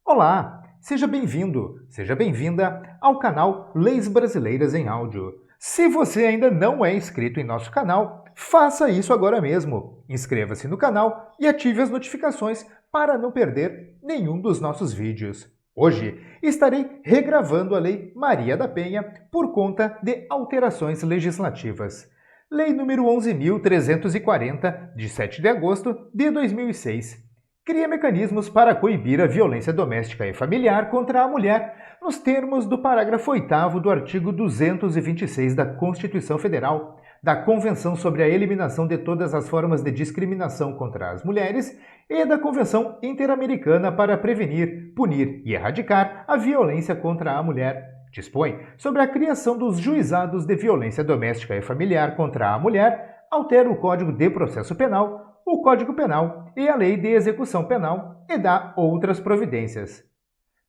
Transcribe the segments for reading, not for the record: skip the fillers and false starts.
Olá, seja bem-vindo, seja bem-vinda ao canal Leis Brasileiras em Áudio. Se você ainda não é inscrito em nosso canal, faça isso agora mesmo. Inscreva-se no canal e ative as notificações para não perder nenhum dos nossos vídeos. Hoje estarei regravando a Lei Maria da Penha por conta de alterações legislativas. Lei número 11.340, de 7 de agosto de 2006. Cria mecanismos para coibir a violência doméstica e familiar contra a mulher, nos termos do parágrafo 8º do artigo 226 da Constituição Federal, da Convenção sobre a Eliminação de todas as formas de discriminação contra as mulheres e da Convenção Interamericana para prevenir, punir e erradicar a violência contra a mulher. Dispõe sobre a criação dos juizados de violência doméstica e familiar contra a mulher, altera o Código de Processo Penal, o Código Penal e a Lei de Execução Penal e dá outras providências.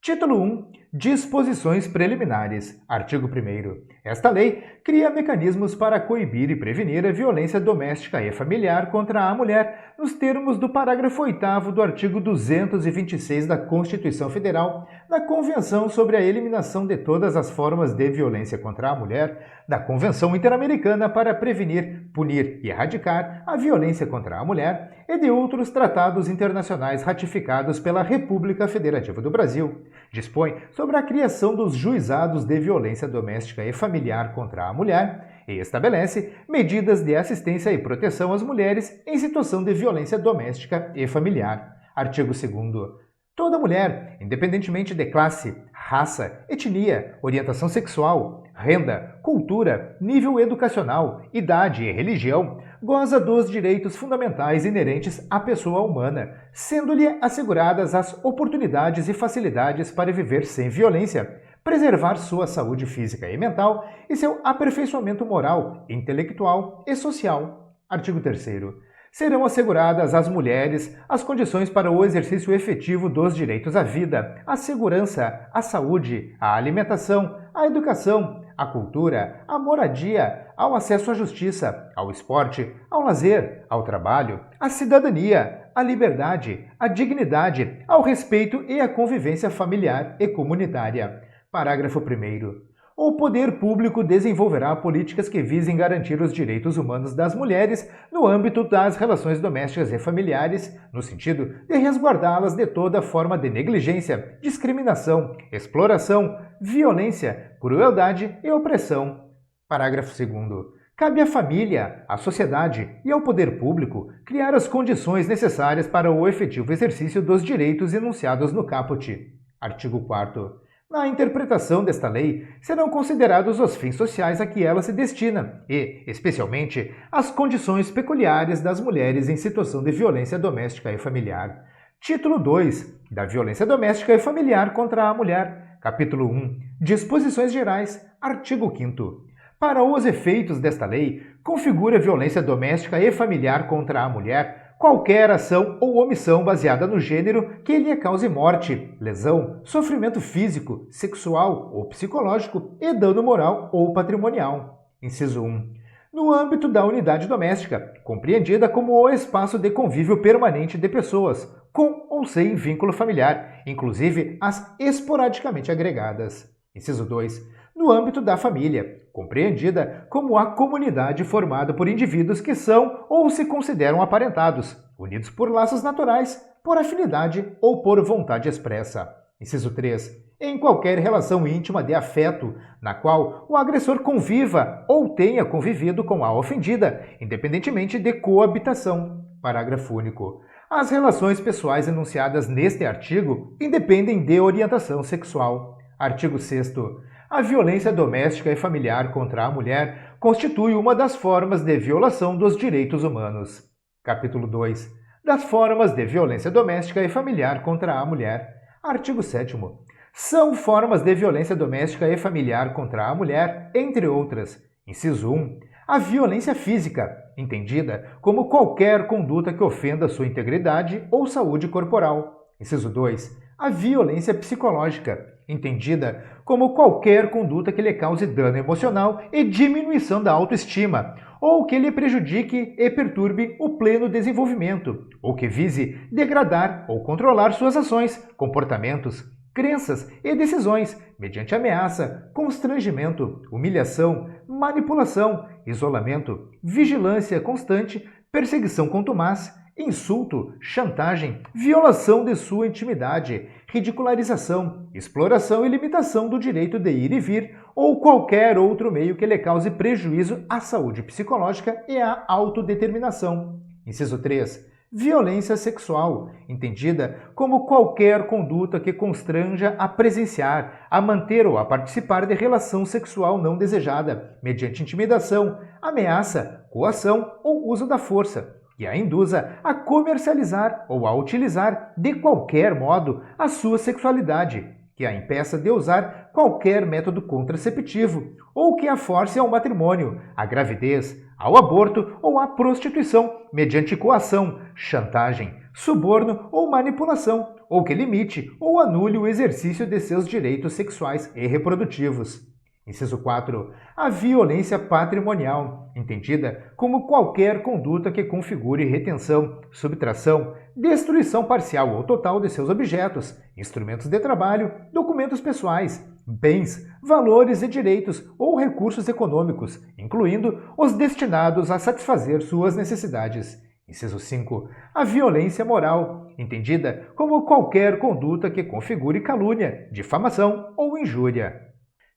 Título 1. Disposições preliminares. Artigo 1º. Esta lei cria mecanismos para coibir e prevenir a violência doméstica e familiar contra a mulher, nos termos do parágrafo 8º do artigo 226 da Constituição Federal, da Convenção sobre a Eliminação de todas as formas de violência contra a mulher, da Convenção Interamericana para prevenir, punir e erradicar a violência contra a mulher e de outros tratados internacionais ratificados pela República Federativa do Brasil. Dispõe sobre a criação dos juizados de violência doméstica e familiar contra a mulher e estabelece medidas de assistência e proteção às mulheres em situação de violência doméstica e familiar. Artigo 2º. Toda mulher, independentemente de classe, raça, etnia, orientação sexual, renda, cultura, nível educacional, idade e religião, goza dos direitos fundamentais inerentes à pessoa humana, sendo-lhe asseguradas as oportunidades e facilidades para viver sem violência, preservar sua saúde física e mental e seu aperfeiçoamento moral, intelectual e social. Artigo 3º. Serão asseguradas às mulheres as condições para o exercício efetivo dos direitos à vida, à segurança, à saúde, à alimentação, à educação, à cultura, à moradia, ao acesso à justiça, ao esporte, ao lazer, ao trabalho, à cidadania, à liberdade, à dignidade, ao respeito e à convivência familiar e comunitária. Parágrafo 1º. O poder público desenvolverá políticas que visem garantir os direitos humanos das mulheres no âmbito das relações domésticas e familiares, no sentido de resguardá-las de toda forma de negligência, discriminação, exploração, violência, crueldade e opressão. Parágrafo 2º. Cabe à família, à sociedade e ao poder público criar as condições necessárias para o efetivo exercício dos direitos enunciados no caput. Artigo 4º. Na interpretação desta lei, serão considerados os fins sociais a que ela se destina e, especialmente, as condições peculiares das mulheres em situação de violência doméstica e familiar. Título 2. Da violência doméstica e familiar contra a mulher. Capítulo 1. Disposições gerais. Artigo 5º. Para os efeitos desta lei, configura violência doméstica e familiar contra a mulher qualquer ação ou omissão baseada no gênero que lhe cause morte, lesão, sofrimento físico, sexual ou psicológico e dano moral ou patrimonial. Inciso 1. No âmbito da unidade doméstica, compreendida como o espaço de convívio permanente de pessoas, com ou sem vínculo familiar, inclusive as esporadicamente agregadas. Inciso 2. No âmbito da família, compreendida como a comunidade formada por indivíduos que são ou se consideram aparentados, unidos por laços naturais, por afinidade ou por vontade expressa. Inciso 3. Em qualquer relação íntima de afeto, na qual o agressor conviva ou tenha convivido com a ofendida, independentemente de coabitação. Parágrafo único. As relações pessoais enunciadas neste artigo independem de orientação sexual. Artigo 6º. A violência doméstica e familiar contra a mulher constitui uma das formas de violação dos direitos humanos. Capítulo 2. Das formas de violência doméstica e familiar contra a mulher. Artigo 7º. São formas de violência doméstica e familiar contra a mulher, entre outras. Inciso 1. A violência física, entendida como qualquer conduta que ofenda sua integridade ou saúde corporal. Inciso 2. A violência psicológica, entendida como qualquer conduta que lhe cause dano emocional e diminuição da autoestima, ou que lhe prejudique e perturbe o pleno desenvolvimento, ou que vise degradar ou controlar suas ações, comportamentos, crenças e decisões, mediante ameaça, constrangimento, humilhação, manipulação, isolamento, vigilância constante, perseguição contumaz, insulto, chantagem, violação de sua intimidade, ridicularização, exploração e limitação do direito de ir e vir ou qualquer outro meio que lhe cause prejuízo à saúde psicológica e à autodeterminação. Inciso 3. Violência sexual, entendida como qualquer conduta que constranja a presenciar, a manter ou a participar de relação sexual não desejada, mediante intimidação, ameaça, coação ou uso da força, e a induza a comercializar ou a utilizar de qualquer modo a sua sexualidade, que a impeça de usar qualquer método contraceptivo, ou que a force ao matrimônio, à gravidez, ao aborto ou à prostituição, mediante coação, chantagem, suborno ou manipulação, ou que limite ou anule o exercício de seus direitos sexuais e reprodutivos. Inciso 4. A violência patrimonial, entendida como qualquer conduta que configure retenção, subtração, destruição parcial ou total de seus objetos, instrumentos de trabalho, documentos pessoais, bens, valores e direitos ou recursos econômicos, incluindo os destinados a satisfazer suas necessidades. Inciso 5. A violência moral, entendida como qualquer conduta que configure calúnia, difamação ou injúria.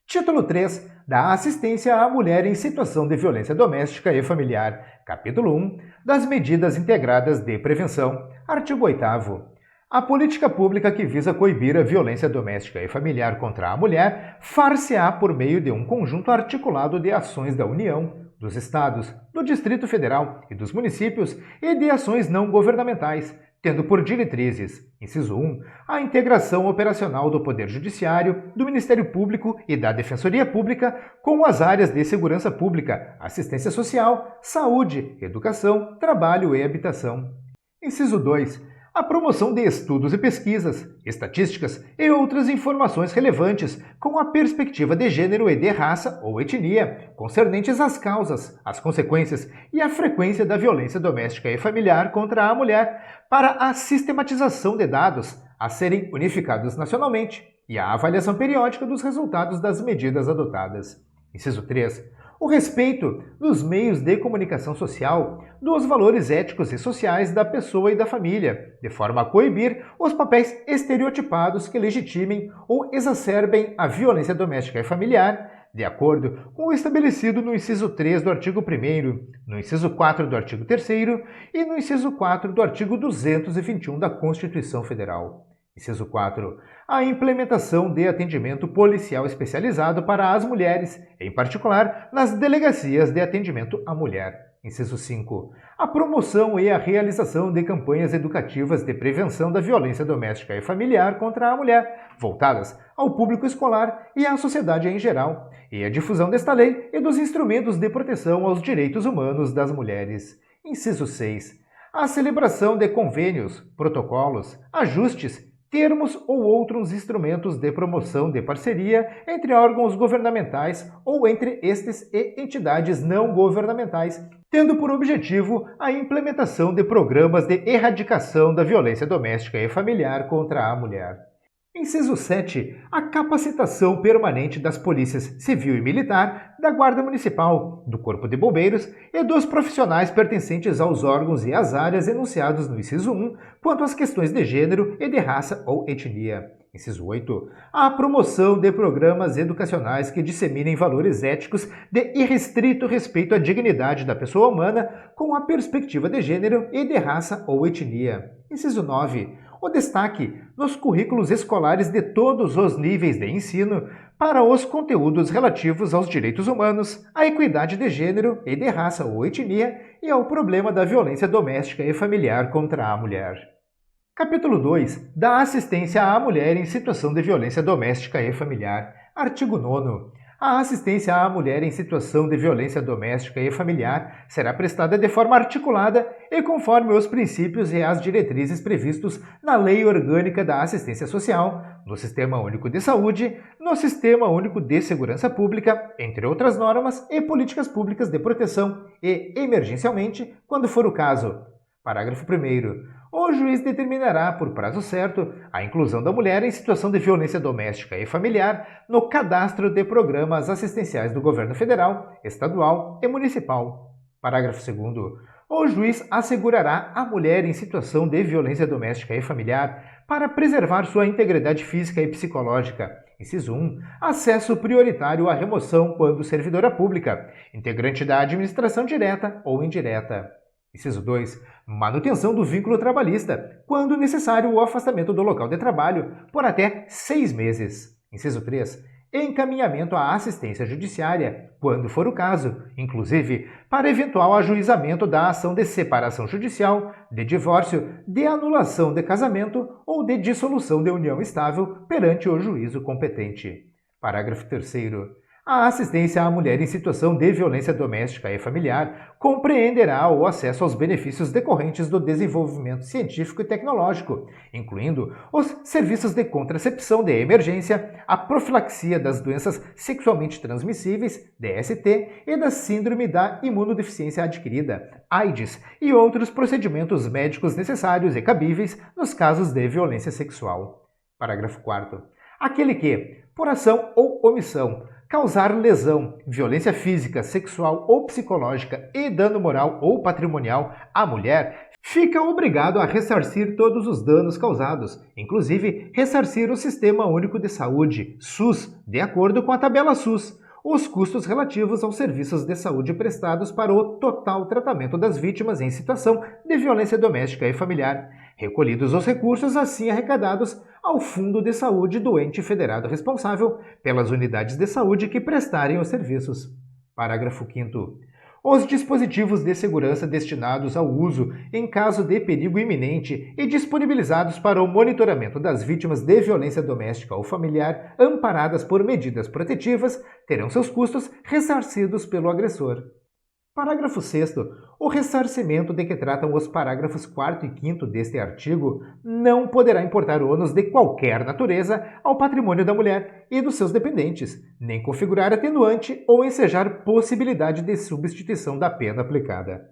Título 3 da Assistência à Mulher em Situação de Violência Doméstica e Familiar, Capítulo 1 das Medidas Integradas de Prevenção, Artigo 8º. A política pública que visa coibir a violência doméstica e familiar contra a mulher far-se-á por meio de um conjunto articulado de ações da União, dos Estados, do Distrito Federal e dos municípios e de ações não governamentais, tendo por diretrizes, inciso 1, a integração operacional do Poder Judiciário, do Ministério Público e da Defensoria Pública com as áreas de segurança pública, assistência social, saúde, educação, trabalho e habitação. Inciso 2, a promoção de estudos e pesquisas, estatísticas e outras informações relevantes com a perspectiva de gênero e de raça ou etnia, concernentes às causas, às consequências e à frequência da violência doméstica e familiar contra a mulher, para a sistematização de dados a serem unificados nacionalmente e a avaliação periódica dos resultados das medidas adotadas. Inciso 3. O respeito dos meios de comunicação social, dos valores éticos e sociais da pessoa e da família, de forma a coibir os papéis estereotipados que legitimem ou exacerbem a violência doméstica e familiar, de acordo com o estabelecido no inciso 3 do artigo 1º, no inciso 4 do artigo 3º e no inciso 4 do artigo 221 da Constituição Federal. Inciso 4. A implementação de atendimento policial especializado para as mulheres, em particular nas delegacias de atendimento à mulher. Inciso 5. A promoção e a realização de campanhas educativas de prevenção da violência doméstica e familiar contra a mulher, voltadas ao público escolar e à sociedade em geral, e a difusão desta lei e dos instrumentos de proteção aos direitos humanos das mulheres. Inciso 6. A celebração de convênios, protocolos, ajustes, termos ou outros instrumentos de promoção de parceria entre órgãos governamentais ou entre estes e entidades não governamentais, tendo por objetivo a implementação de programas de erradicação da violência doméstica e familiar contra a mulher. Inciso 7. A capacitação permanente das polícias civil e militar, da Guarda Municipal, do Corpo de Bombeiros e dos profissionais pertencentes aos órgãos e às áreas enunciados no inciso 1 quanto às questões de gênero e de raça ou etnia. Inciso 8. A promoção de programas educacionais que disseminem valores éticos de irrestrito respeito à dignidade da pessoa humana com a perspectiva de gênero e de raça ou etnia. Inciso 9. O destaque nos currículos escolares de todos os níveis de ensino para os conteúdos relativos aos direitos humanos, à equidade de gênero e de raça ou etnia e ao problema da violência doméstica e familiar contra a mulher. Capítulo 2 da Assistência à Mulher em Situação de Violência Doméstica e Familiar. Artigo 9º. A assistência à mulher em situação de violência doméstica e familiar será prestada de forma articulada e conforme os princípios e as diretrizes previstos na Lei Orgânica da Assistência Social, no Sistema Único de Saúde, no Sistema Único de Segurança Pública, entre outras normas e políticas públicas de proteção e, emergencialmente, quando for o caso. Parágrafo 1º. O juiz determinará, por prazo certo, a inclusão da mulher em situação de violência doméstica e familiar no cadastro de programas assistenciais do governo federal, estadual e municipal. Parágrafo 2º. O juiz assegurará a mulher em situação de violência doméstica e familiar para preservar sua integridade física e psicológica. Inciso 1. Acesso prioritário à remoção quando servidora pública, integrante da administração direta ou indireta. Inciso 2. Manutenção do vínculo trabalhista, quando necessário o afastamento do local de trabalho, por até 6 meses. Inciso 3. Encaminhamento à assistência judiciária, quando for o caso, inclusive para eventual ajuizamento da ação de separação judicial, de divórcio, de anulação de casamento ou de dissolução de união estável perante o juízo competente. Parágrafo 3º. A assistência à mulher em situação de violência doméstica e familiar compreenderá o acesso aos benefícios decorrentes do desenvolvimento científico e tecnológico, incluindo os serviços de contracepção de emergência, a profilaxia das doenças sexualmente transmissíveis, DST, e da síndrome da imunodeficiência adquirida, AIDS, e outros procedimentos médicos necessários e cabíveis nos casos de violência sexual. Parágrafo 4º. Aquele que, por ação ou omissão, causar lesão, violência física, sexual ou psicológica e dano moral ou patrimonial à mulher, fica obrigado a ressarcir todos os danos causados, inclusive ressarcir o Sistema Único de Saúde, SUS, de acordo com a tabela SUS, os custos relativos aos serviços de saúde prestados para o total tratamento das vítimas em situação de violência doméstica e familiar, recolhidos os recursos assim arrecadados ao Fundo de Saúde do ente federado responsável pelas unidades de saúde que prestarem os serviços. Parágrafo 5º. Os dispositivos de segurança destinados ao uso em caso de perigo iminente e disponibilizados para o monitoramento das vítimas de violência doméstica ou familiar amparadas por medidas protetivas terão seus custos ressarcidos pelo agressor. Parágrafo 6º. O ressarcimento de que tratam os parágrafos 4º e 5º deste artigo não poderá importar ônus de qualquer natureza ao patrimônio da mulher e dos seus dependentes, nem configurar atenuante ou ensejar possibilidade de substituição da pena aplicada.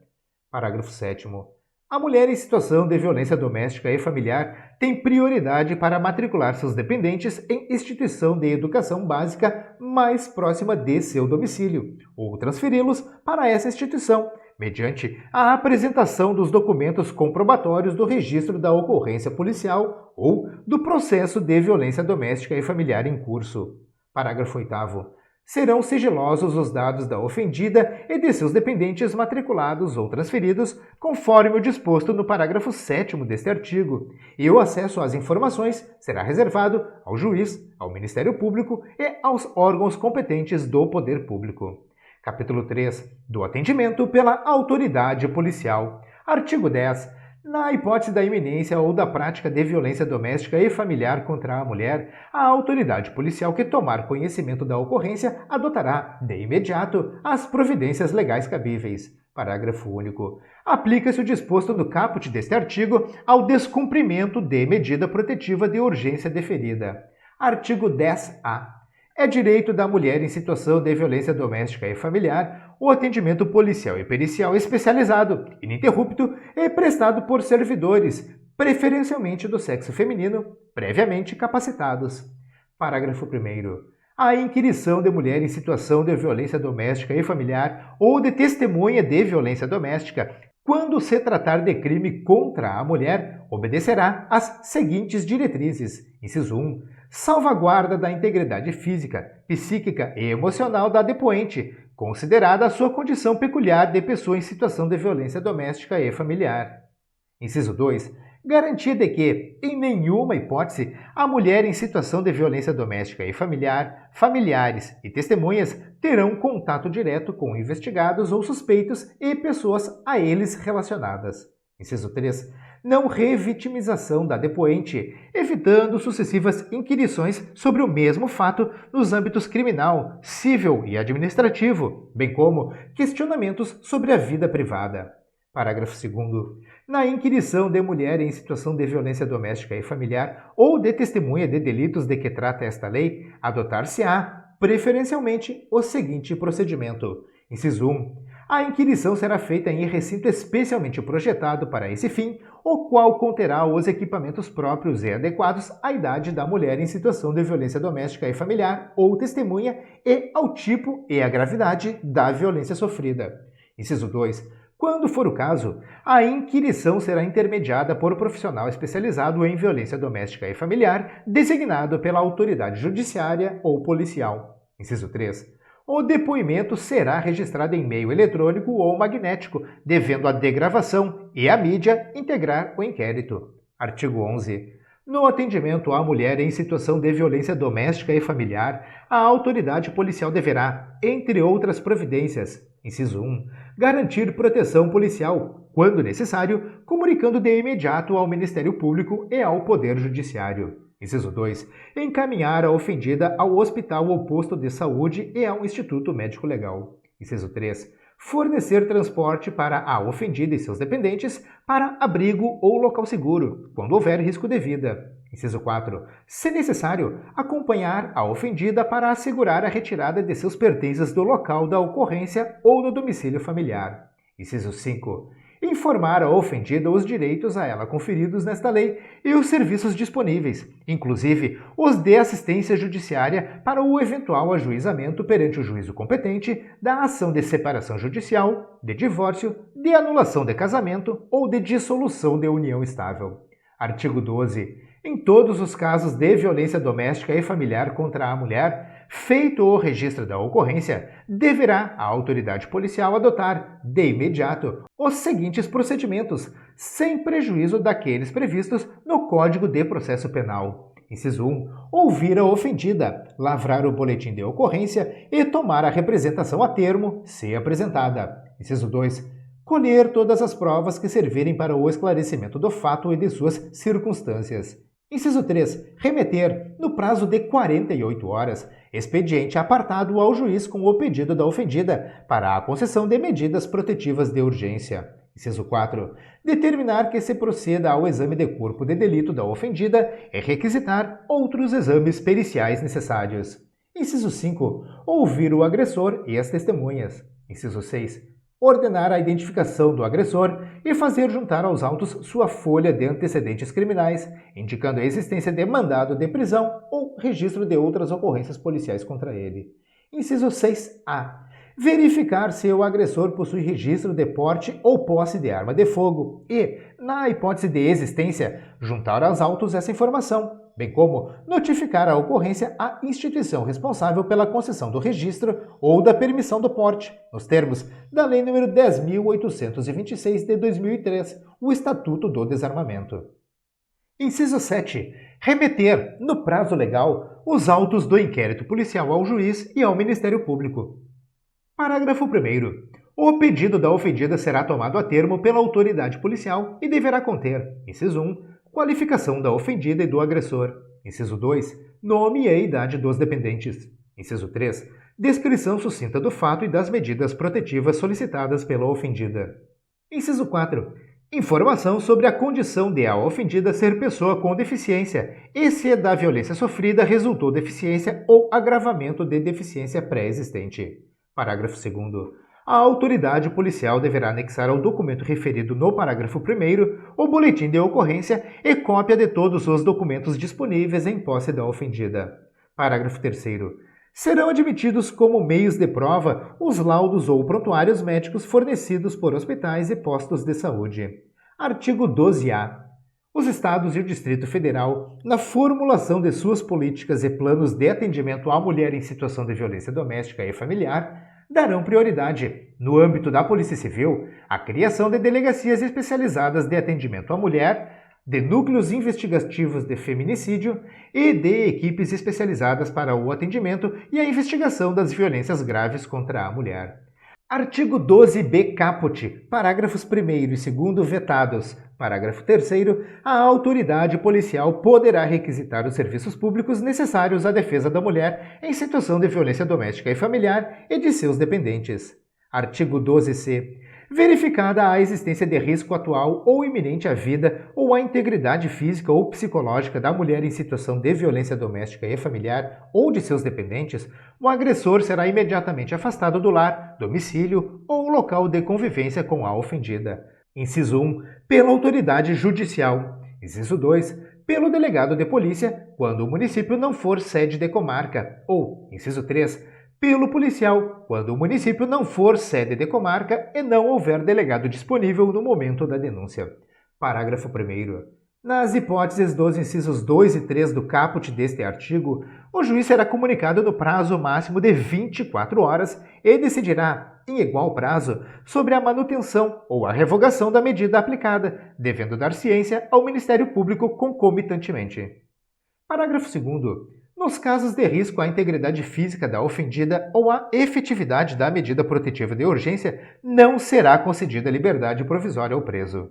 Parágrafo 7º. A mulher em situação de violência doméstica e familiar tem prioridade para matricular seus dependentes em instituição de educação básica mais próxima de seu domicílio, ou transferi-los para essa instituição, mediante a apresentação dos documentos comprobatórios do registro da ocorrência policial ou do processo de violência doméstica e familiar em curso. Parágrafo 8º. Serão sigilosos os dados da ofendida e de seus dependentes matriculados ou transferidos, conforme o disposto no parágrafo 7º deste artigo, e o acesso às informações será reservado ao juiz, ao Ministério Público e aos órgãos competentes do Poder Público. Capítulo 3. Do atendimento pela autoridade policial. Artigo 10. Na hipótese da iminência ou da prática de violência doméstica e familiar contra a mulher, a autoridade policial que tomar conhecimento da ocorrência adotará, de imediato, as providências legais cabíveis. Parágrafo único. Aplica-se o disposto no caput deste artigo ao descumprimento de medida protetiva de urgência deferida. Artigo 10-A. É direito da mulher em situação de violência doméstica e familiar o atendimento policial e pericial especializado, ininterrupto e prestado por servidores, preferencialmente do sexo feminino, previamente capacitados. Parágrafo 1º. A inquirição de mulher em situação de violência doméstica e familiar ou de testemunha de violência doméstica, quando se tratar de crime contra a mulher, obedecerá às seguintes diretrizes. Inciso 1. Salvaguarda da integridade física, psíquica e emocional da depoente, considerada a sua condição peculiar de pessoa em situação de violência doméstica e familiar. Inciso 2. Garantia de que, em nenhuma hipótese, a mulher em situação de violência doméstica e familiar, familiares e testemunhas terão contato direto com investigados ou suspeitos e pessoas a eles relacionadas. Inciso 3. não revitimização da depoente, evitando sucessivas inquirições sobre o mesmo fato nos âmbitos criminal, civil e administrativo, bem como questionamentos sobre a vida privada. Parágrafo 2º. Na inquirição de mulher em situação de violência doméstica e familiar ou de testemunha de delitos de que trata esta lei, adotar-se-á, preferencialmente, o seguinte procedimento. Inciso 1. A inquirição será feita em recinto especialmente projetado para esse fim, o qual conterá os equipamentos próprios e adequados à idade da mulher em situação de violência doméstica e familiar ou testemunha e ao tipo e à gravidade da violência sofrida. Inciso 2. Quando for o caso, a inquirição será intermediada por profissional especializado em violência doméstica e familiar, designado pela autoridade judiciária ou policial. Inciso 3. O depoimento será registrado em meio eletrônico ou magnético, devendo a degravação e a mídia integrar o inquérito. Artigo 11. No atendimento à mulher em situação de violência doméstica e familiar, a autoridade policial deverá, entre outras providências, inciso 1, garantir proteção policial, quando necessário, comunicando de imediato ao Ministério Público e ao Poder Judiciário. Inciso 2. Encaminhar a ofendida ao hospital ou posto de saúde e ao Instituto Médico Legal. Inciso 3. Fornecer transporte para a ofendida e seus dependentes para abrigo ou local seguro, quando houver risco de vida. Inciso 4. Se necessário, acompanhar a ofendida para assegurar a retirada de seus pertences do local da ocorrência ou no domicílio familiar. Inciso 5. Informar a ofendida os direitos a ela conferidos nesta lei e os serviços disponíveis, inclusive os de assistência judiciária para o eventual ajuizamento perante o juízo competente da ação de separação judicial, de divórcio, de anulação de casamento ou de dissolução de união estável. Artigo 12. Em todos os casos de violência doméstica e familiar contra a mulher, feito o registro da ocorrência, deverá a autoridade policial adotar, de imediato, os seguintes procedimentos, sem prejuízo daqueles previstos no Código de Processo Penal. Inciso 1. Ouvir a ofendida, lavrar o boletim de ocorrência e tomar a representação a termo, se apresentada. Inciso 2. Colher todas as provas que servirem para o esclarecimento do fato e de suas circunstâncias. Inciso 3. Remeter, no prazo de 48 horas, expediente apartado ao juiz com o pedido da ofendida para a concessão de medidas protetivas de urgência. Inciso 4. Determinar que se proceda ao exame de corpo de delito da ofendida e requisitar outros exames periciais necessários. Inciso 5. Ouvir o agressor e as testemunhas. Inciso 6. Ordenar a identificação do agressor e fazer juntar aos autos sua folha de antecedentes criminais, indicando a existência de mandado de prisão ou registro de outras ocorrências policiais contra ele. Inciso 6A. Verificar se o agressor possui registro de porte ou posse de arma de fogo e, na hipótese de existência, juntar aos autos essa informação, bem como notificar a ocorrência à instituição responsável pela concessão do registro ou da permissão do porte, nos termos da Lei nº 10.826 de 2003, o Estatuto do Desarmamento. Inciso 7. Remeter, no prazo legal, os autos do inquérito policial ao juiz e ao Ministério Público. Parágrafo 1º. O pedido da ofendida será tomado a termo pela autoridade policial e deverá conter, inciso 1, qualificação da ofendida e do agressor. Inciso 2, nome e idade dos dependentes. Inciso 3, descrição sucinta do fato e das medidas protetivas solicitadas pela ofendida. Inciso 4, informação sobre a condição de a ofendida ser pessoa com deficiência e se da violência sofrida resultou deficiência ou agravamento de deficiência pré-existente. Parágrafo 2º. A autoridade policial deverá anexar ao documento referido no parágrafo 1º o boletim de ocorrência e cópia de todos os documentos disponíveis em posse da ofendida. Parágrafo 3º. Serão admitidos como meios de prova os laudos ou prontuários médicos fornecidos por hospitais e postos de saúde. Artigo 12-A. Os Estados e o Distrito Federal, na formulação de suas políticas e planos de atendimento à mulher em situação de violência doméstica e familiar, darão prioridade, no âmbito da Polícia Civil, à criação de delegacias especializadas de atendimento à mulher, de núcleos investigativos de feminicídio e de equipes especializadas para o atendimento e a investigação das violências graves contra a mulher. Artigo 12b caput, parágrafos 1º e 2º vetados. Parágrafo 3º, a autoridade policial poderá requisitar os serviços públicos necessários à defesa da mulher em situação de violência doméstica e familiar e de seus dependentes. Artigo 12c. Verificada a existência de risco atual ou iminente à vida ou à integridade física ou psicológica da mulher em situação de violência doméstica e familiar ou de seus dependentes, o agressor será imediatamente afastado do lar, domicílio ou local de convivência com a ofendida. Inciso 1. Pela autoridade judicial. Inciso 2. Pelo delegado de polícia, quando o município não for sede de comarca. Ou, inciso 3. Pelo policial, quando o município não for sede de comarca e não houver delegado disponível no momento da denúncia. Parágrafo 1º. Nas hipóteses dos incisos 2 e 3 do caput deste artigo, o juiz será comunicado no prazo máximo de 24 horas e decidirá, em igual prazo, sobre a manutenção ou a revogação da medida aplicada, devendo dar ciência ao Ministério Público concomitantemente. Parágrafo 2º. Nos casos de risco à integridade física da ofendida ou à efetividade da medida protetiva de urgência, não será concedida liberdade provisória ao preso.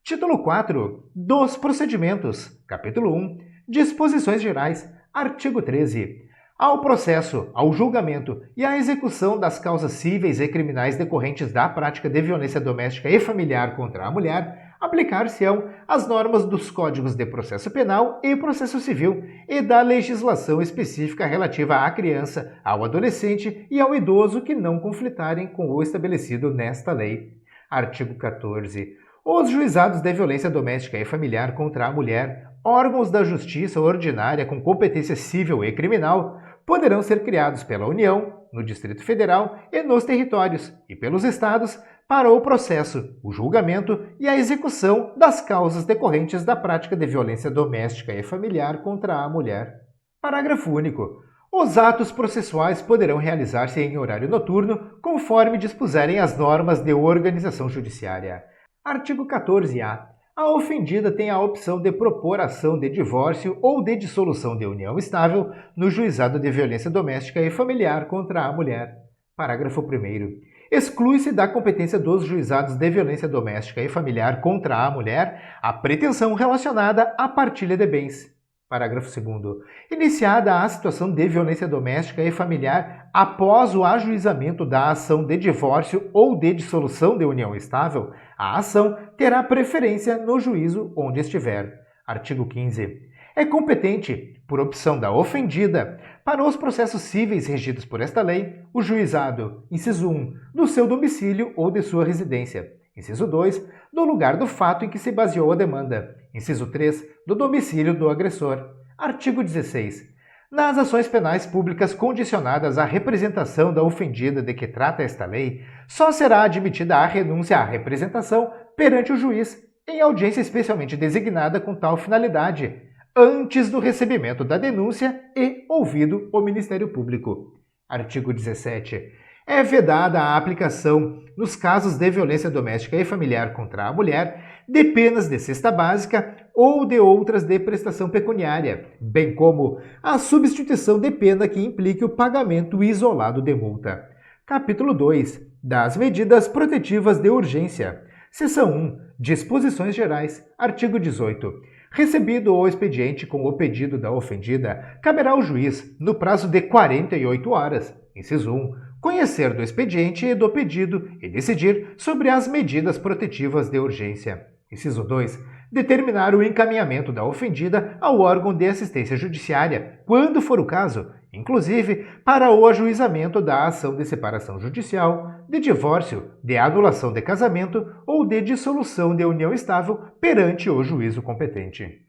Título 4. Dos procedimentos. Capítulo 1. Disposições gerais. Artigo 13. Ao processo, ao julgamento e à execução das causas cíveis e criminais decorrentes da prática de violência doméstica e familiar contra a mulher, aplicar-se-ão as normas dos Códigos de Processo Penal e Processo Civil e da legislação específica relativa à criança, ao adolescente e ao idoso que não conflitarem com o estabelecido nesta lei. Artigo 14. Os juizados de violência doméstica e familiar contra a mulher, órgãos da justiça ordinária com competência civil e criminal, poderão ser criados pela União, no Distrito Federal e nos territórios, e pelos estados, para o processo, o julgamento e a execução das causas decorrentes da prática de violência doméstica e familiar contra a mulher. Parágrafo único. Os atos processuais poderão realizar-se em horário noturno, conforme dispuserem as normas de organização judiciária. Artigo 14-A. A ofendida tem a opção de propor ação de divórcio ou de dissolução de união estável no juizado de violência doméstica e familiar contra a mulher. Parágrafo 1º. Exclui-se da competência dos juizados de violência doméstica e familiar contra a mulher a pretensão relacionada à partilha de bens. Parágrafo 2º. Iniciada a situação de violência doméstica e familiar após o ajuizamento da ação de divórcio ou de dissolução de união estável, a ação terá preferência no juízo onde estiver. Artigo 15. É competente, por opção da ofendida, para os processos cíveis regidos por esta lei, o juizado, inciso 1, do seu domicílio ou de sua residência, inciso 2, do lugar do fato em que se baseou a demanda, inciso 3, do domicílio do agressor. Artigo 16. Nas ações penais públicas condicionadas à representação da ofendida de que trata esta lei, só será admitida a renúncia à representação perante o juiz, em audiência especialmente designada com tal finalidade, antes do recebimento da denúncia e ouvido o Ministério Público. Artigo 17. É vedada a aplicação, nos casos de violência doméstica e familiar contra a mulher, de penas de cesta básica ou de outras de prestação pecuniária, bem como a substituição de pena que implique o pagamento isolado de multa. Capítulo 2. Das medidas protetivas de urgência. Seção 1. Disposições gerais. Artigo 18. Recebido o expediente com o pedido da ofendida, caberá ao juiz, no prazo de 48 horas, inciso 1, conhecer do expediente e do pedido e decidir sobre as medidas protetivas de urgência. Inciso 2. Determinar o encaminhamento da ofendida ao órgão de assistência judiciária, quando for o caso, inclusive para o ajuizamento da ação de separação judicial, de divórcio, de anulação de casamento ou de dissolução de união estável perante o juízo competente.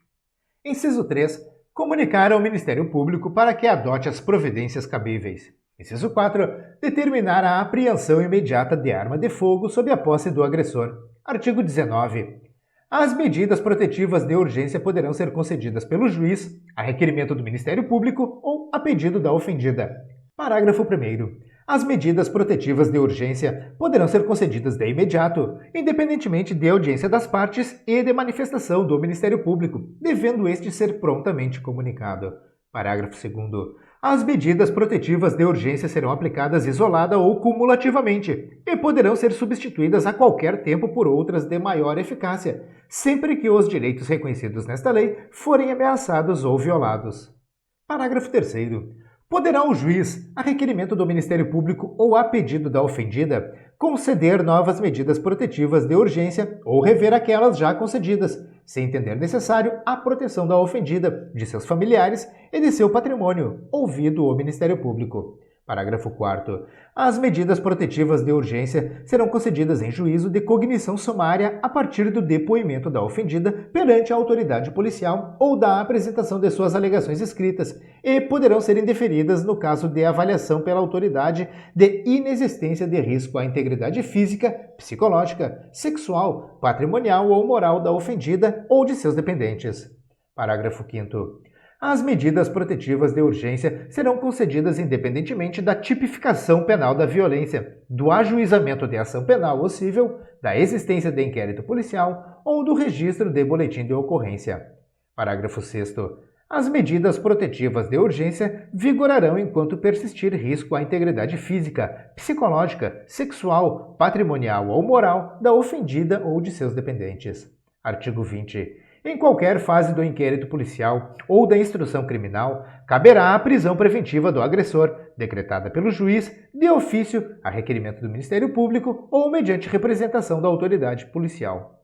Inciso 3. Comunicar ao Ministério Público para que adote as providências cabíveis. Inciso 4. Determinar a apreensão imediata de arma de fogo sob a posse do agressor. Artigo 19. As medidas protetivas de urgência poderão ser concedidas pelo juiz, a requerimento do Ministério Público ou a pedido da ofendida. Parágrafo 1º. As medidas protetivas de urgência poderão ser concedidas de imediato, independentemente de audiência das partes e de manifestação do Ministério Público, devendo este ser prontamente comunicado. Parágrafo 2º. As medidas protetivas de urgência serão aplicadas isolada ou cumulativamente e poderão ser substituídas a qualquer tempo por outras de maior eficácia, sempre que os direitos reconhecidos nesta lei forem ameaçados ou violados. Parágrafo 3º. Poderá o juiz, a requerimento do Ministério Público ou a pedido da ofendida, conceder novas medidas protetivas de urgência ou rever aquelas já concedidas, se entender necessário a proteção da ofendida, de seus familiares e de seu patrimônio, ouvido o Ministério Público. Parágrafo 4º. As medidas protetivas de urgência serão concedidas em juízo de cognição sumária a partir do depoimento da ofendida perante a autoridade policial ou da apresentação de suas alegações escritas e poderão ser indeferidas no caso de avaliação pela autoridade de inexistência de risco à integridade física, psicológica, sexual, patrimonial ou moral da ofendida ou de seus dependentes. Parágrafo 5º. As medidas protetivas de urgência serão concedidas independentemente da tipificação penal da violência, do ajuizamento de ação penal ou cível, da existência de inquérito policial ou do registro de boletim de ocorrência. Parágrafo 6º. As medidas protetivas de urgência vigorarão enquanto persistir risco à integridade física, psicológica, sexual, patrimonial ou moral da ofendida ou de seus dependentes. Artigo 20. Em qualquer fase do inquérito policial ou da instrução criminal, caberá a prisão preventiva do agressor, decretada pelo juiz, de ofício, a requerimento do Ministério Público ou mediante representação da autoridade policial.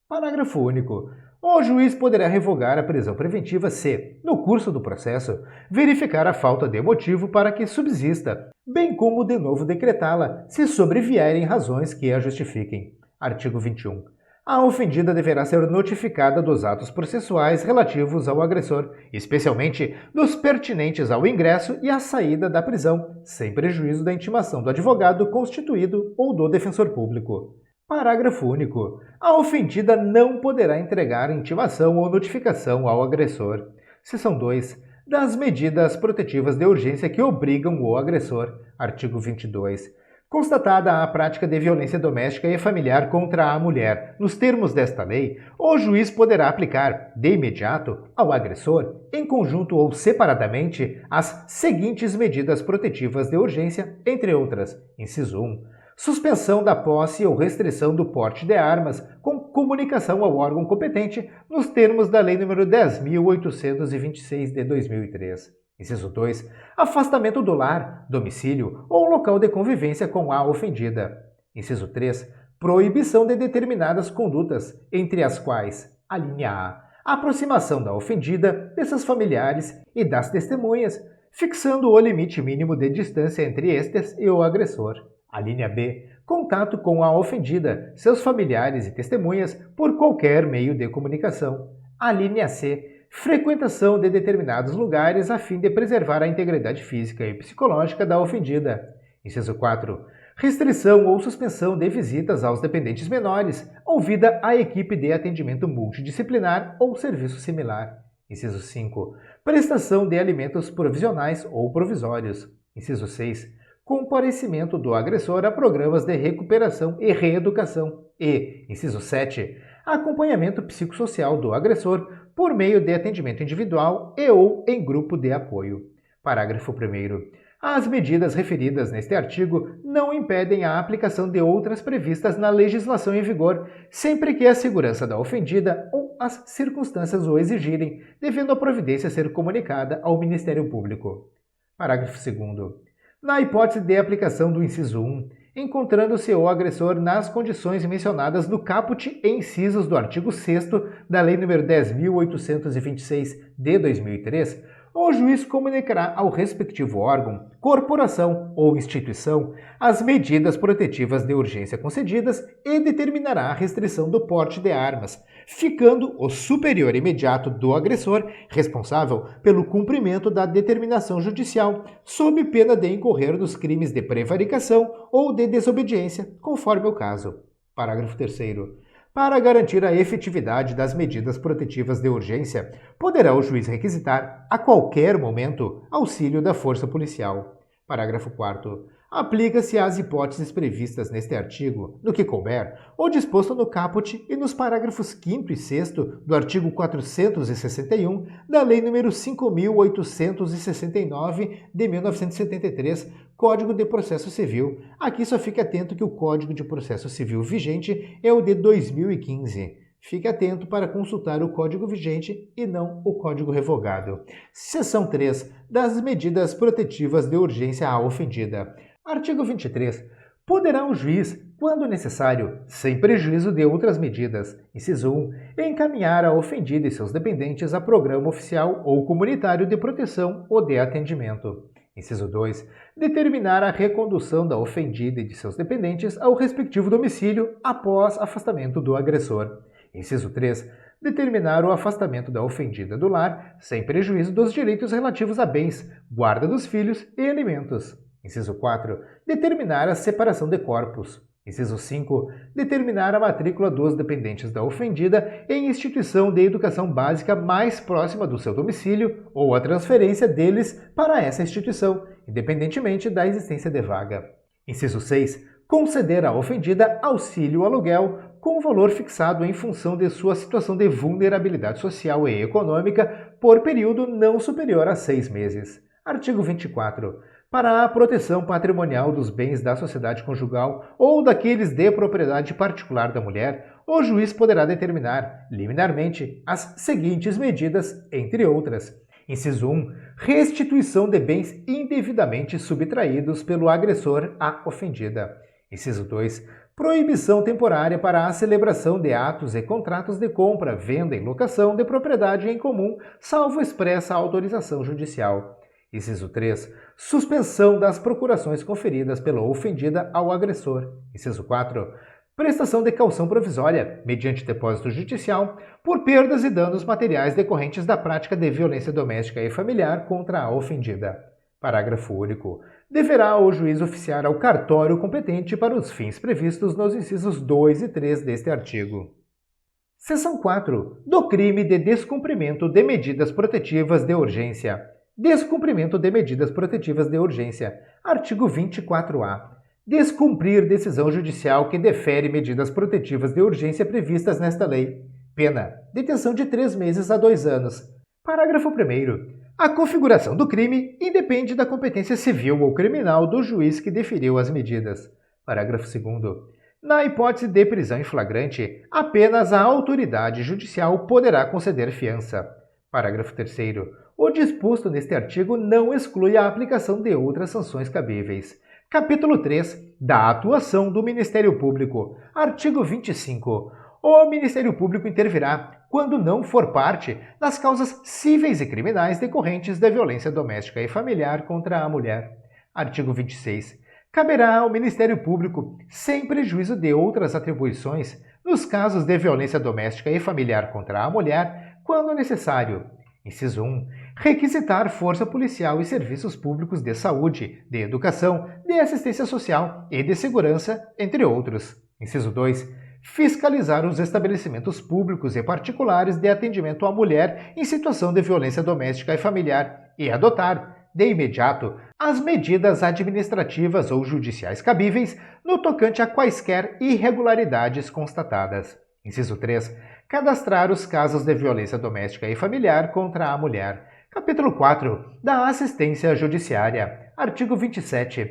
Parágrafo único. O juiz poderá revogar a prisão preventiva se, no curso do processo, verificar a falta de motivo para que subsista, bem como de novo decretá-la, se sobrevierem razões que a justifiquem. Artigo 21. A ofendida deverá ser notificada dos atos processuais relativos ao agressor, especialmente dos pertinentes ao ingresso e à saída da prisão, sem prejuízo da intimação do advogado constituído ou do defensor público. Parágrafo único. A ofendida não poderá entregar intimação ou notificação ao agressor. Seção 2. Das medidas protetivas de urgência que obrigam o agressor. Artigo 22. Constatada a prática de violência doméstica e familiar contra a mulher, nos termos desta lei, o juiz poderá aplicar, de imediato, ao agressor, em conjunto ou separadamente, as seguintes medidas protetivas de urgência, entre outras. Inciso 1. Suspensão da posse ou restrição do porte de armas, com comunicação ao órgão competente, nos termos da Lei nº 10.826 de 2003. Inciso 2. Afastamento do lar, domicílio ou local de convivência com a ofendida. Inciso 3. Proibição de determinadas condutas, entre as quais, alínea A, aproximação da ofendida, de seus familiares e das testemunhas, fixando o limite mínimo de distância entre estes e o agressor. Alínea B. Contato com a ofendida, seus familiares e testemunhas por qualquer meio de comunicação. Alínea C. Frequentação de determinados lugares a fim de preservar a integridade física e psicológica da ofendida. Inciso 4. Restrição ou suspensão de visitas aos dependentes menores, ouvida a equipe de atendimento multidisciplinar ou serviço similar. Inciso 5. Prestação de alimentos provisionais ou provisórios. Inciso 6. Comparecimento do agressor a programas de recuperação e reeducação. E, inciso 7. Acompanhamento psicossocial do agressor por meio de atendimento individual e ou em grupo de apoio. Parágrafo 1º. As medidas referidas neste artigo não impedem a aplicação de outras previstas na legislação em vigor, sempre que a segurança da ofendida ou as circunstâncias o exigirem, devendo a providência ser comunicada ao Ministério Público. Parágrafo 2º. Na hipótese de aplicação do inciso 1, encontrando-se o agressor nas condições mencionadas no caput e incisos do artigo 6º da Lei nº 10.826 de 2003, o juiz comunicará ao respectivo órgão, corporação ou instituição as medidas protetivas de urgência concedidas e determinará a restrição do porte de armas, ficando o superior imediato do agressor responsável pelo cumprimento da determinação judicial, sob pena de incorrer nos crimes de prevaricação ou de desobediência, conforme o caso. Parágrafo 3º. Para garantir a efetividade das medidas protetivas de urgência, poderá o juiz requisitar, a qualquer momento, auxílio da força policial. Parágrafo 4º. Aplica-se às hipóteses previstas neste artigo, no que couber, ou disposto no caput e nos parágrafos 5º e 6º do artigo 461 da Lei nº 5.869 de 1973, Código de Processo Civil. Aqui só fique atento que o Código de Processo Civil vigente é o de 2015. Fique atento para consultar o código vigente e não o código revogado. Seção 3. Das medidas protetivas de urgência à ofendida. Artigo 23. Poderá o juiz, quando necessário, sem prejuízo de outras medidas, inciso 1, encaminhar a ofendida e seus dependentes a programa oficial ou comunitário de proteção ou de atendimento. Inciso 2. Determinar a recondução da ofendida e de seus dependentes ao respectivo domicílio após afastamento do agressor. Inciso 3. Determinar o afastamento da ofendida do lar, sem prejuízo dos direitos relativos a bens, guarda dos filhos e alimentos. Inciso 4. Determinar a separação de corpos. Inciso 5. Determinar a matrícula dos dependentes da ofendida em instituição de educação básica mais próxima do seu domicílio ou a transferência deles para essa instituição, independentemente da existência de vaga. Inciso 6. Conceder à ofendida auxílio aluguel com valor fixado em função de sua situação de vulnerabilidade social e econômica por período não superior a 6 meses. Artigo 24. Para a proteção patrimonial dos bens da sociedade conjugal ou daqueles de propriedade particular da mulher, o juiz poderá determinar, liminarmente, as seguintes medidas, entre outras. Inciso 1. Restituição de bens indevidamente subtraídos pelo agressor à ofendida. Inciso 2. Proibição temporária para a celebração de atos e contratos de compra, venda e locação de propriedade em comum, salvo expressa autorização judicial. Inciso 3. Suspensão das procurações conferidas pela ofendida ao agressor. Inciso 4. Prestação de caução provisória, mediante depósito judicial, por perdas e danos materiais decorrentes da prática de violência doméstica e familiar contra a ofendida. Parágrafo único. Deverá o juiz oficiar ao cartório competente para os fins previstos nos incisos 2 e 3 deste artigo. Seção 4. Do crime de descumprimento de medidas protetivas de urgência. Descumprimento de medidas protetivas de urgência. Artigo 24-A. Descumprir decisão judicial que defere medidas protetivas de urgência previstas nesta lei. Pena: detenção de 3 meses a 2 anos. Parágrafo 1º. A configuração do crime independe da competência civil ou criminal do juiz que deferiu as medidas. Parágrafo 2º. Na hipótese de prisão em flagrante, apenas a autoridade judicial poderá conceder fiança. Parágrafo 3º. O disposto neste artigo não exclui a aplicação de outras sanções cabíveis. Capítulo 3. Da atuação do Ministério Público. Artigo 25. O Ministério Público intervirá, quando não for parte, nas causas cíveis e criminais decorrentes da violência doméstica e familiar contra a mulher. Artigo 26. Caberá ao Ministério Público, sem prejuízo de outras atribuições, nos casos de violência doméstica e familiar contra a mulher, quando necessário. Inciso 1. Requisitar força policial e serviços públicos de saúde, de educação, de assistência social e de segurança, entre outros. Inciso 2. Fiscalizar os estabelecimentos públicos e particulares de atendimento à mulher em situação de violência doméstica e familiar e adotar, de imediato, as medidas administrativas ou judiciais cabíveis no tocante a quaisquer irregularidades constatadas. Inciso 3. Cadastrar os casos de violência doméstica e familiar contra a mulher. Capítulo 4. Da assistência judiciária. Artigo 27.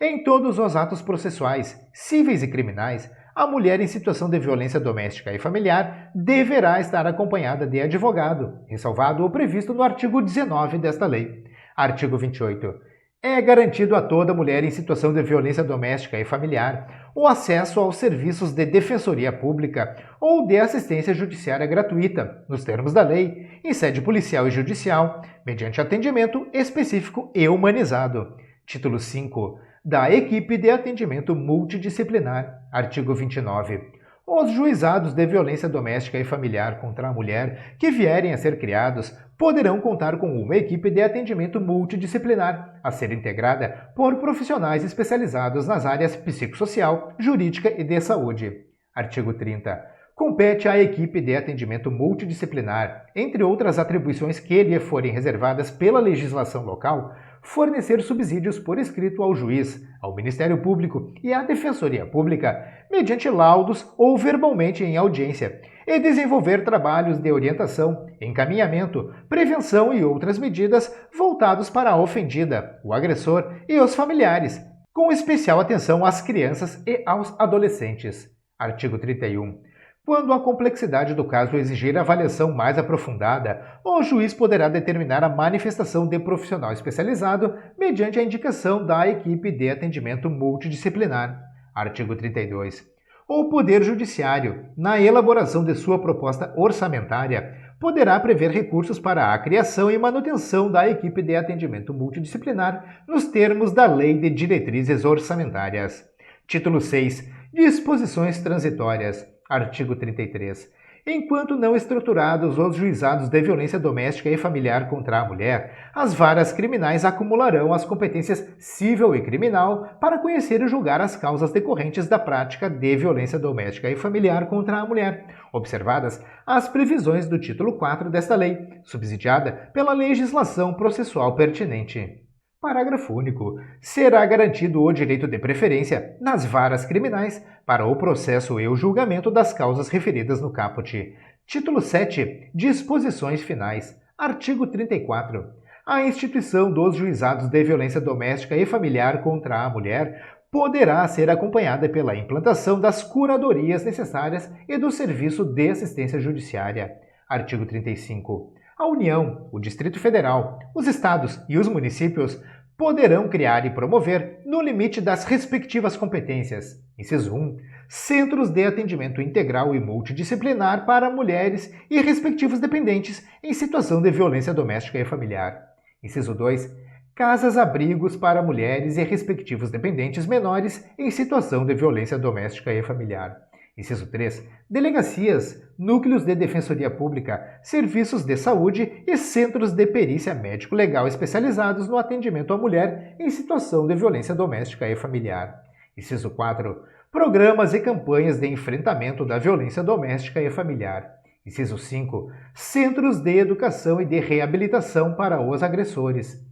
Em todos os atos processuais, cíveis e criminais, a mulher em situação de violência doméstica e familiar deverá estar acompanhada de advogado, ressalvado o previsto no artigo 19 desta lei. Artigo 28. É garantido a toda mulher em situação de violência doméstica e familiar o acesso aos serviços de defensoria pública ou de assistência judiciária gratuita, nos termos da lei, em sede policial e judicial, mediante atendimento específico e humanizado. Título 5. Da equipe de atendimento multidisciplinar. Artigo 29. Os juizados de violência doméstica e familiar contra a mulher que vierem a ser criados poderão contar com uma equipe de atendimento multidisciplinar, a ser integrada por profissionais especializados nas áreas psicossocial, jurídica e de saúde. Artigo 30. Compete à equipe de atendimento multidisciplinar, entre outras atribuições que lhe forem reservadas pela legislação local, fornecer subsídios por escrito ao juiz, ao Ministério Público e à Defensoria Pública, mediante laudos ou verbalmente em audiência, e desenvolver trabalhos de orientação, encaminhamento, prevenção e outras medidas voltados para a ofendida, o agressor e os familiares, com especial atenção às crianças e aos adolescentes. Artigo 31. Quando a complexidade do caso exigir avaliação mais aprofundada, o juiz poderá determinar a manifestação de profissional especializado mediante a indicação da equipe de atendimento multidisciplinar. Artigo 32. O Poder Judiciário, na elaboração de sua proposta orçamentária, poderá prever recursos para a criação e manutenção da equipe de atendimento multidisciplinar nos termos da Lei de Diretrizes Orçamentárias. Título 6. Disposições transitórias. Artigo 33. Enquanto não estruturados os juizados de violência doméstica e familiar contra a mulher, as varas criminais acumularão as competências civil e criminal para conhecer e julgar as causas decorrentes da prática de violência doméstica e familiar contra a mulher, observadas as previsões do título 4 desta lei, subsidiada pela legislação processual pertinente. Parágrafo único. Será garantido o direito de preferência nas varas criminais para o processo e o julgamento das causas referidas no caput. Título 7. Disposições finais. Artigo 34. A instituição dos juizados de violência doméstica e familiar contra a mulher poderá ser acompanhada pela implantação das curadorias necessárias e do Serviço de Assistência Judiciária. Artigo 35. A União, o Distrito Federal, os Estados e os municípios poderão criar e promover, no limite das respectivas competências, inciso 1, centros de atendimento integral e multidisciplinar para mulheres e respectivos dependentes em situação de violência doméstica e familiar. Inciso 2, casas-abrigos para mulheres e respectivos dependentes menores em situação de violência doméstica e familiar. Inciso 3. Delegacias, núcleos de defensoria pública, serviços de saúde e centros de perícia médico-legal especializados no atendimento à mulher em situação de violência doméstica e familiar. Inciso 4. Programas e campanhas de enfrentamento da violência doméstica e familiar. Inciso 5. Centros de educação e de reabilitação para os agressores.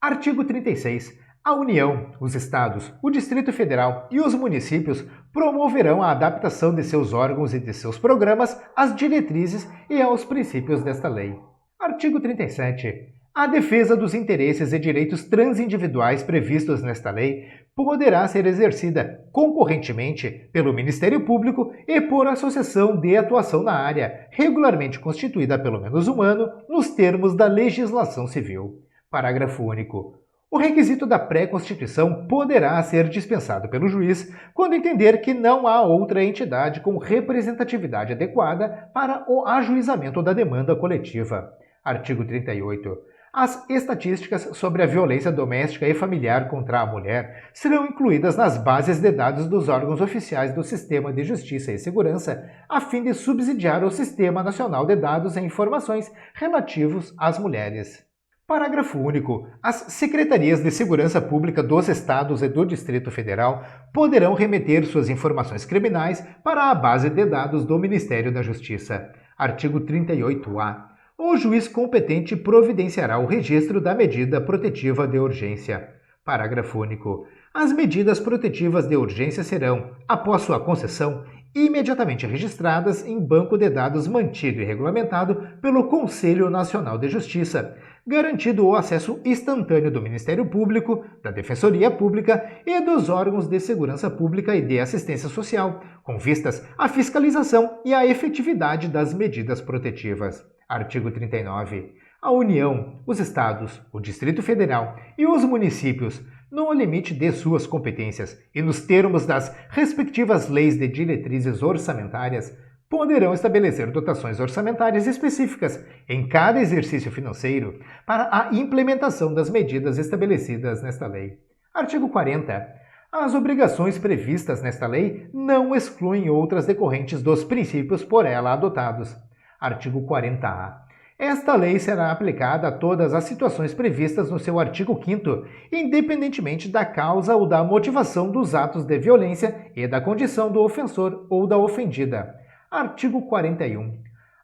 Artigo 36. A União, os Estados, o Distrito Federal e os municípios promoverão a adaptação de seus órgãos e de seus programas às diretrizes e aos princípios desta lei. Artigo 37. A defesa dos interesses e direitos transindividuais previstos nesta lei poderá ser exercida concorrentemente pelo Ministério Público e por associação de atuação na área, regularmente constituída há pelo menos um ano, nos termos da legislação civil. Parágrafo único. O requisito da pré-constituição poderá ser dispensado pelo juiz quando entender que não há outra entidade com representatividade adequada para o ajuizamento da demanda coletiva. Artigo 38. As estatísticas sobre a violência doméstica e familiar contra a mulher serão incluídas nas bases de dados dos órgãos oficiais do Sistema de Justiça e Segurança, a fim de subsidiar o Sistema Nacional de Dados e Informações relativos às mulheres. Parágrafo único. As Secretarias de Segurança Pública dos Estados e do Distrito Federal poderão remeter suas informações criminais para a base de dados do Ministério da Justiça. Artigo 38-A. O juiz competente providenciará o registro da medida protetiva de urgência. Parágrafo único. As medidas protetivas de urgência serão, após sua concessão, imediatamente registradas em banco de dados mantido e regulamentado pelo Conselho Nacional de Justiça, garantido o acesso instantâneo do Ministério Público, da Defensoria Pública e dos órgãos de segurança pública e de assistência social, com vistas à fiscalização e à efetividade das medidas protetivas. Artigo 39. A União, os Estados, o Distrito Federal e os municípios, no limite de suas competências e nos termos das respectivas leis de diretrizes orçamentárias, poderão estabelecer dotações orçamentárias específicas em cada exercício financeiro para a implementação das medidas estabelecidas nesta lei. Artigo 40. As obrigações previstas nesta lei não excluem outras decorrentes dos princípios por ela adotados. Artigo 40-A. Esta lei será aplicada a todas as situações previstas no seu artigo 5º, independentemente da causa ou da motivação dos atos de violência e da condição do ofensor ou da ofendida. Artigo 41.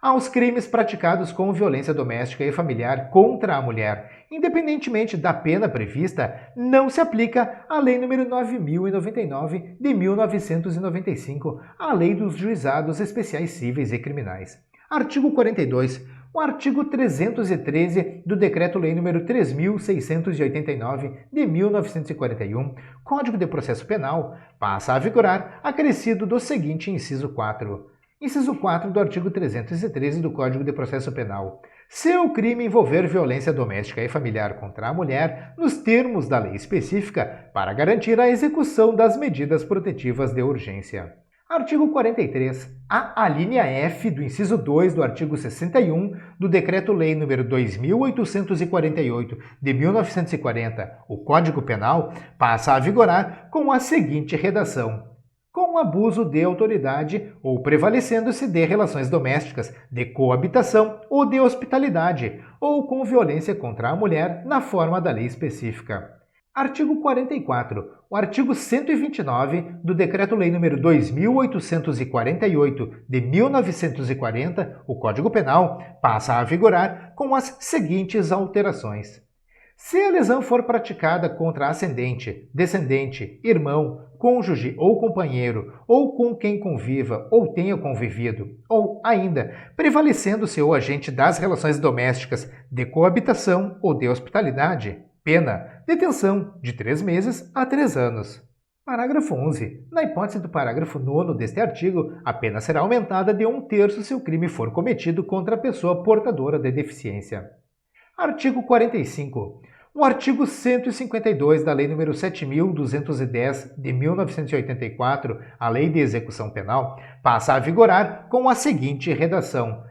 aos crimes praticados com violência doméstica e familiar contra a mulher. Independentemente da pena prevista, não se aplica a Lei nº 9.099 de 1995, a Lei dos Juizados Especiais Cíveis e Criminais. Artigo 42. O artigo 313 do Decreto-Lei nº 3.689 de 1941, Código de Processo Penal, passa a vigorar acrescido do seguinte inciso 4. Inciso 4 do artigo 313 do Código de Processo Penal. Se o crime envolver violência doméstica e familiar contra a mulher, nos termos da lei específica, para garantir a execução das medidas protetivas de urgência. Artigo 43. A alínea F do inciso 2 do artigo 61 do Decreto-Lei nº 2.848 de 1940, o Código Penal, passa a vigorar com a seguinte redação: com abuso de autoridade ou prevalecendo-se de relações domésticas, de coabitação ou de hospitalidade, ou com violência contra a mulher na forma da lei específica. Artigo 44. O artigo 129 do Decreto-Lei nº 2.848 de 1940, o Código Penal, passa a vigorar com as seguintes alterações. Se a lesão for praticada contra ascendente, descendente, irmão, cônjuge ou companheiro, ou com quem conviva ou tenha convivido, ou ainda prevalecendo-se o agente das relações domésticas de coabitação ou de hospitalidade, pena, detenção de 3 meses a 3 anos. Parágrafo 11. Na hipótese do parágrafo 9º deste artigo, a pena será aumentada de 1/3 se o crime for cometido contra a pessoa portadora de deficiência. Artigo 45. O artigo 152 da Lei nº 7.210 de 1984, a Lei de Execução Penal, passa a vigorar com a seguinte redação: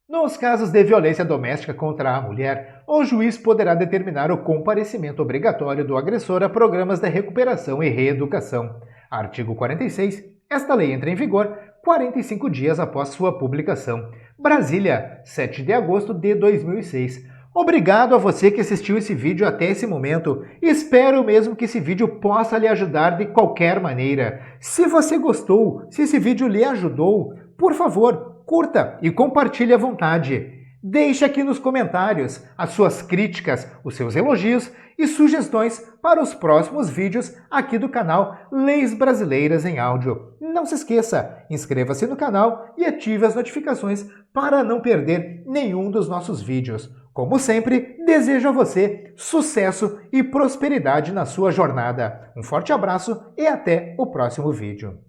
nos casos de violência doméstica contra a mulher, o juiz poderá determinar o comparecimento obrigatório do agressor a programas de recuperação e reeducação. Artigo 46. Esta lei entra em vigor 45 dias após sua publicação. Brasília, 7 de agosto de 2006. Obrigado a você que assistiu esse vídeo até esse momento. Espero mesmo que esse vídeo possa lhe ajudar de qualquer maneira. Se você gostou, se esse vídeo lhe ajudou, por favor, curta e compartilhe à vontade. Deixe aqui nos comentários as suas críticas, os seus elogios e sugestões para os próximos vídeos aqui do canal Leis Brasileiras em Áudio. Não se esqueça, inscreva-se no canal e ative as notificações para não perder nenhum dos nossos vídeos. Como sempre, desejo a você sucesso e prosperidade na sua jornada. Um forte abraço e até o próximo vídeo.